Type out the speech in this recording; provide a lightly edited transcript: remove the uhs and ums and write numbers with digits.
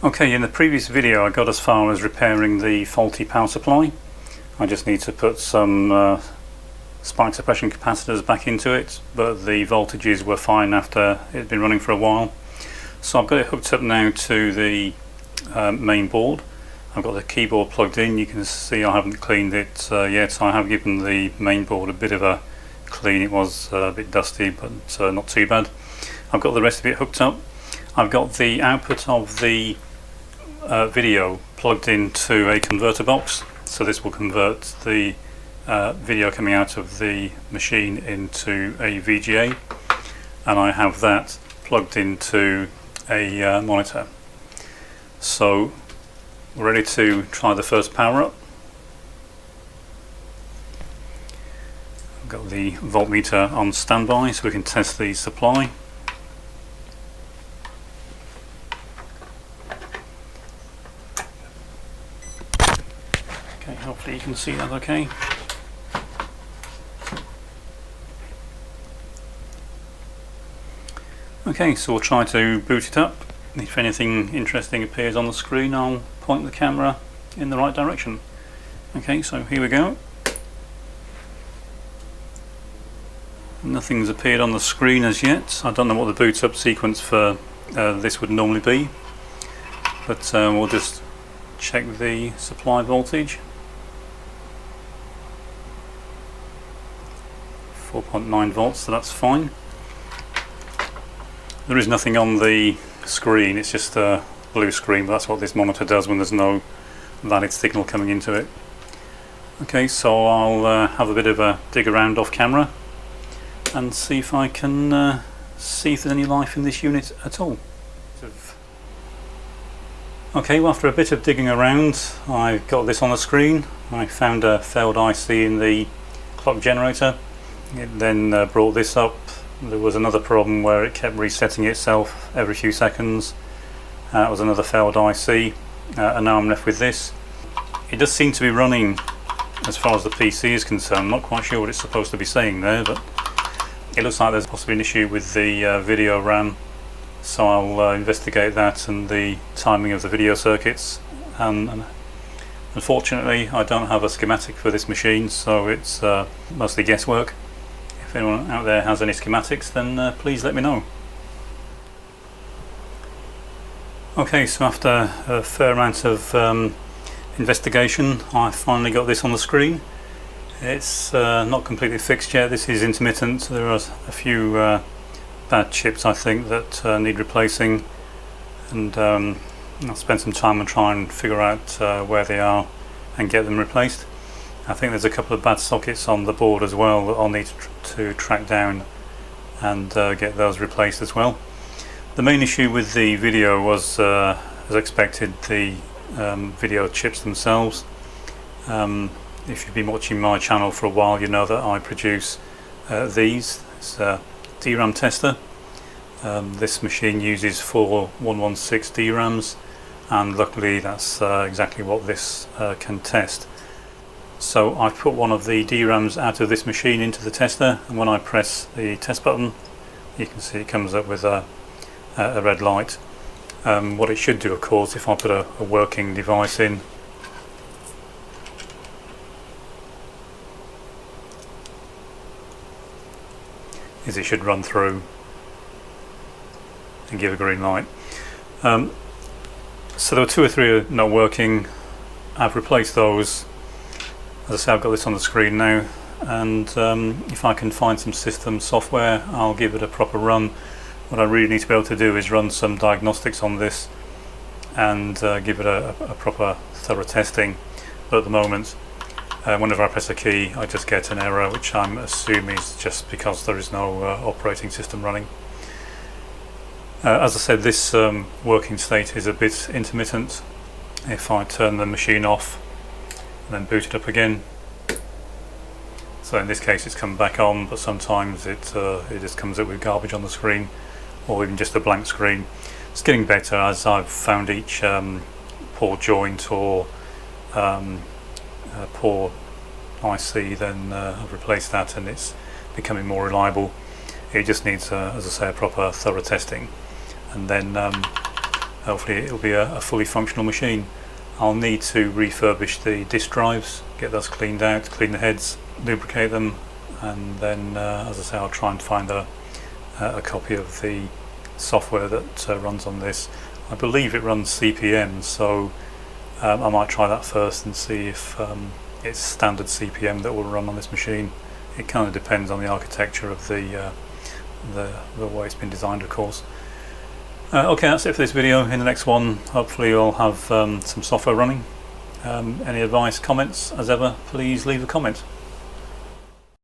Okay, in the previous video I got as far as repairing the faulty power supply. I just need to put some spike suppression capacitors back into it, but the voltages were fine after it had been running for a while. So I've got it hooked up now to the main board. I've got the keyboard plugged in. You can see I haven't cleaned it yet. I have given the main board a bit of a clean. It was a bit dusty, but not too bad. I've got the rest of it hooked up. I've got the output of the video plugged into a converter box, so this will convert the video coming out of the machine into a VGA, and I have that plugged into a monitor. So we're ready to try the first power up. I've got the voltmeter on standby so we can test the supply. Okay, hopefully you can see that okay. Okay, so we'll try to boot it up. If anything interesting appears on the screen, I'll point the camera in the right direction. Okay, so here we go. Nothing's appeared on the screen as yet. I don't know what the boot up sequence for this would normally be, but we'll just check the supply voltage. 4.9 volts, so that's fine. There is nothing on the screen, it's just a blue screen, but that's what this monitor does when there's no valid signal coming into it. Okay, so I'll have a bit of a dig around off camera and see if I can see if there's any life in this unit at all. Okay, well, after a bit of digging around, I've got this on the screen. I found a failed IC in the clock generator. It then brought this up. There was another problem where it kept resetting itself every few seconds. It was another failed IC, and now I'm left with this. It does seem to be running as far as the PC is concerned. I'm not quite sure what it's supposed to be saying there, but it looks like there's possibly an issue with the video RAM, so I'll investigate that and the timing of the video circuits. And unfortunately I don't have a schematic for this machine, so it's mostly guesswork. If anyone out there has any schematics, then please let me know. Okay, so after a fair amount of investigation, I finally got this on the screen. It's not completely fixed yet. This is intermittent. There are a few bad chips, I think, that need replacing, and I'll spend some time and try and figure out where they are and get them replaced. I think there's a couple of bad sockets on the board as well that I'll need to track down and get those replaced as well. The main issue with the video was, as expected, the video chips themselves. If you've been watching my channel for a while, you know that I produce these. It's a DRAM tester. This machine uses 4 116 DRAMs, and luckily that's exactly what this can test. So I've put one of the DRAMs out of this machine into the tester, and when I press the test button, you can see it comes up with a red light. What it should do, of course, if I put a working device in, is it should run through and give a green light. So there were 2 or 3 not working. I've replaced those. As I say, I've got this on the screen now, and if I can find some system software, I'll give it a proper run. What I really need to be able to do is run some diagnostics on this and give it a proper thorough testing. But at the moment, whenever I press a key, I just get an error, which I'm assuming is just because there is no operating system running. As I said, this working state is a bit intermittent. If I turn the machine off and then boot it up again, so in this case it's come back on, but sometimes it just comes up with garbage on the screen, or even just a blank screen. It's getting better as I've found each poor joint or poor IC, then I've replaced that and it's becoming more reliable. It just needs, as I say, a proper thorough testing, and then hopefully it'll be a fully functional machine. I'll need to refurbish the disk drives, get those cleaned out, clean the heads, lubricate them, and then as I say, I'll try and find a copy of the software that runs on this. I believe it runs CP/M, so I might try that first and see if it's standard CP/M that will run on this machine. It kind of depends on the architecture of the way it's been designed, of course. Okay, that's it for this video. In the next one, hopefully you'll have some software running. Any advice, comments, as ever, please leave a comment.